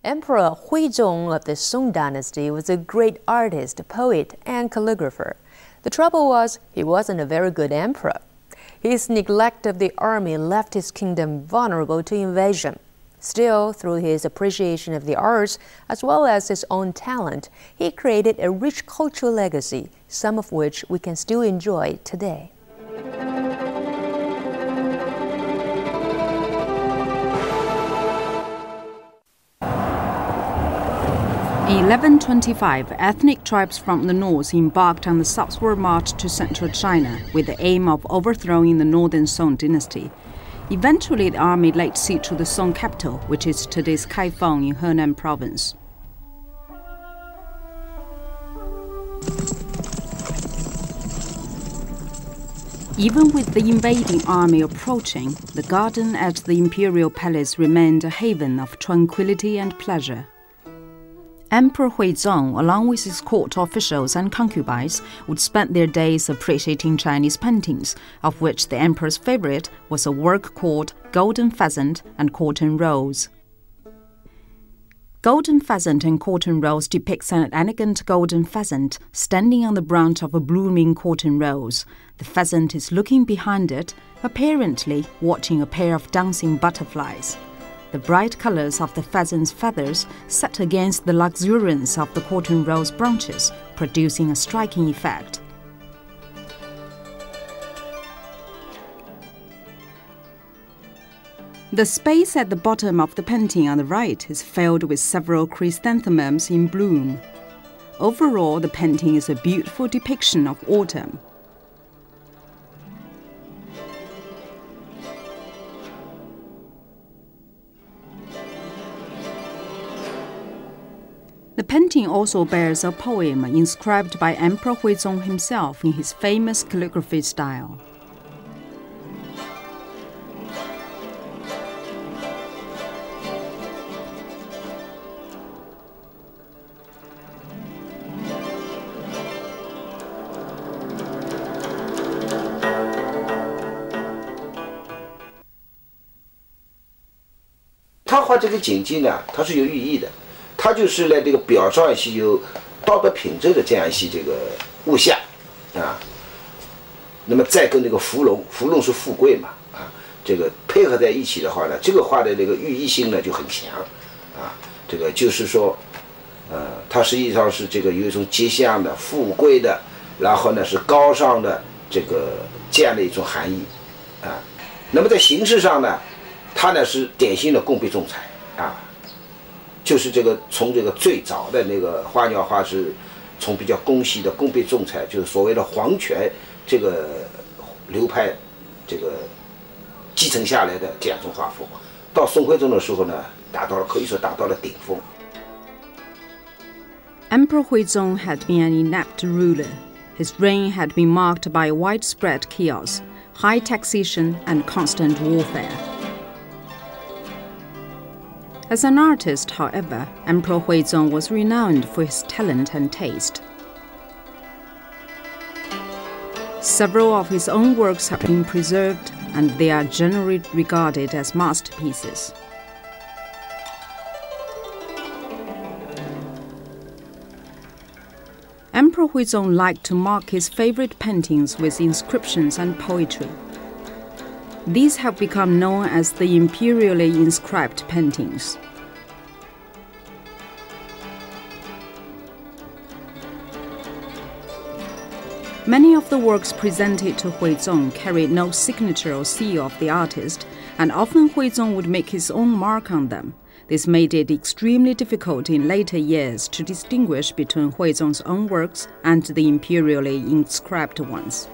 Emperor Hui Zong of the Song dynasty was a great artist, poet, and calligrapher. The trouble was, he wasn't a very good emperor. His neglect of the army left his kingdom vulnerable to invasion. Still, through his appreciation of the arts, as well as his own talent, he created a rich cultural legacy, some of which we can still enjoy today. 1125, ethnic tribes from the north embarked on the southward march to central China with the aim of overthrowing the northern Song dynasty. Eventually, the army laid siege to the Song capital, which is today's Kaifeng in Henan province. Even with the invading army approaching, the garden at the imperial palace remained a haven of tranquility and pleasure. Emperor Hui Zong, along with his court officials and concubines, would spend their days appreciating Chinese paintings, of which the emperor's favorite was a work called Golden Pheasant and Cotton Rose. Golden Pheasant and Cotton Rose depicts an elegant golden pheasant standing on the branch of a blooming cotton rose. The pheasant is looking behind it, apparently watching a pair of dancing butterflies. The bright colors of the pheasant's feathers set against the luxuriance of the cotton rose branches, producing a striking effect. The space at the bottom of the painting on the right is filled with several chrysanthemums in bloom. Overall, the painting is a beautiful depiction of autumn. The painting also bears a poem inscribed by Emperor Hui Zong himself in his famous calligraphy style. He 画这个景境呢，它是有寓意的。 它就是来这个表彰一些有道德品质的这样一些这个物象啊，那么再跟这个芙蓉是富贵嘛啊，这个配合在一起的话呢，这个画的这个寓意性呢就很强啊，这个就是说，它实际上是这个有一种吉祥的、富贵的，然后呢是高尚的这样的一种含义啊。那么在形式上呢，它呢是典型的贡笔重彩啊。 就是这个从这个最早的那个花鸟画是，从比较工细的工笔重彩，就是所谓的皇权这个流派，这个继承下来的这样一种画风，到宋徽宗的时候呢，可以说达到了顶峰。Emperor Hui Zong had been an inept ruler. His reign had been marked by widespread chaos, high taxation, and constant warfare. As an artist, however, Emperor Hui Zong was renowned for his talent and taste. Several of his own works have been preserved, and they are generally regarded as masterpieces. Emperor Hui Zong liked to mark his favorite paintings with inscriptions and poetry. These have become known as the imperially inscribed paintings. Many of the works presented to Hui Zong carried no signature or seal of the artist, and often Hui Zong would make his own mark on them. This made it extremely difficult in later years to distinguish between Hui Zong's own works and the imperially inscribed ones.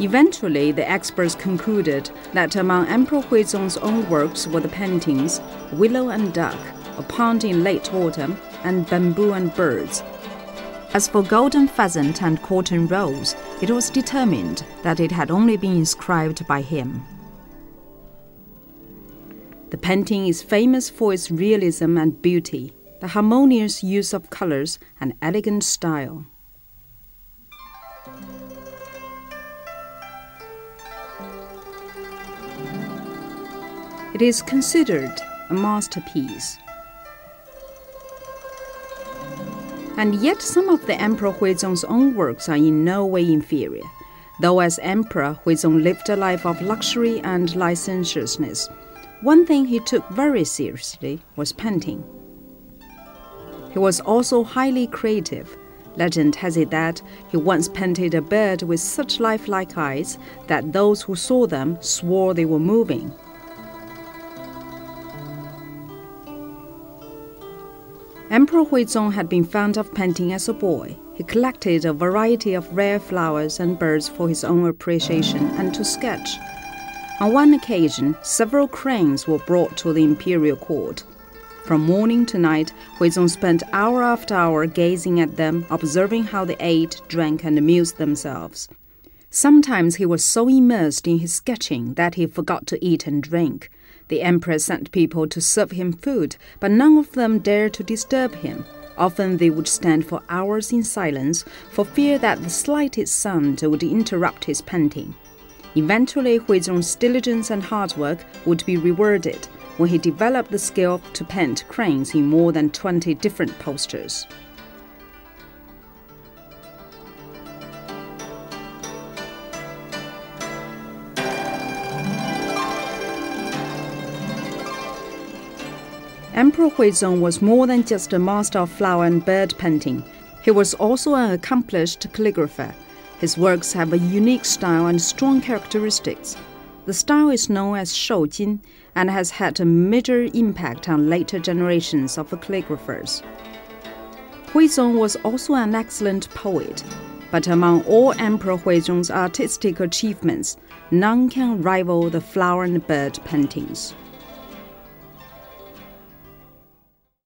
Eventually, the experts concluded that among Emperor Hui Zong's own works were the paintings Willow and Duck, A Pond in Late Autumn, and Bamboo and Birds. As for Golden Pheasant and Cotton Rose, it was determined that it had only been inscribed by him. The painting is famous for its realism and beauty, the harmonious use of colors, and elegant style. It is considered a masterpiece. And yet some of the Emperor Hui Zong's own works are in no way inferior. Though as emperor, Hui Zong lived a life of luxury and licentiousness, one thing he took very seriously was painting. He was also highly creative. Legend has it that he once painted a bird with such lifelike eyes that those who saw them swore they were moving. Emperor Hui Zong had been fond of painting as a boy. He collected a variety of rare flowers and birds for his own appreciation and to sketch. On one occasion, several cranes were brought to the imperial court. From morning to night, Hui Zong spent hour after hour gazing at them, observing how they ate, drank, and amused themselves. Sometimes he was so immersed in his sketching that he forgot to eat and drink. The emperor sent people to serve him food, but none of them dared to disturb him. Often they would stand for hours in silence for fear that the slightest sound would interrupt his painting. Eventually, Hui Zong's diligence and hard work would be rewarded when he developed the skill to paint cranes in more than 20 different postures. Emperor Hui Zong was more than just a master of flower and bird painting. He was also an accomplished calligrapher. His works have a unique style and strong characteristics. The style is known as Shoujin and has had a major impact on later generations of calligraphers. Hui Zong was also an excellent poet, but among all Emperor Hui Zong's artistic achievements, none can rival the flower and bird paintings.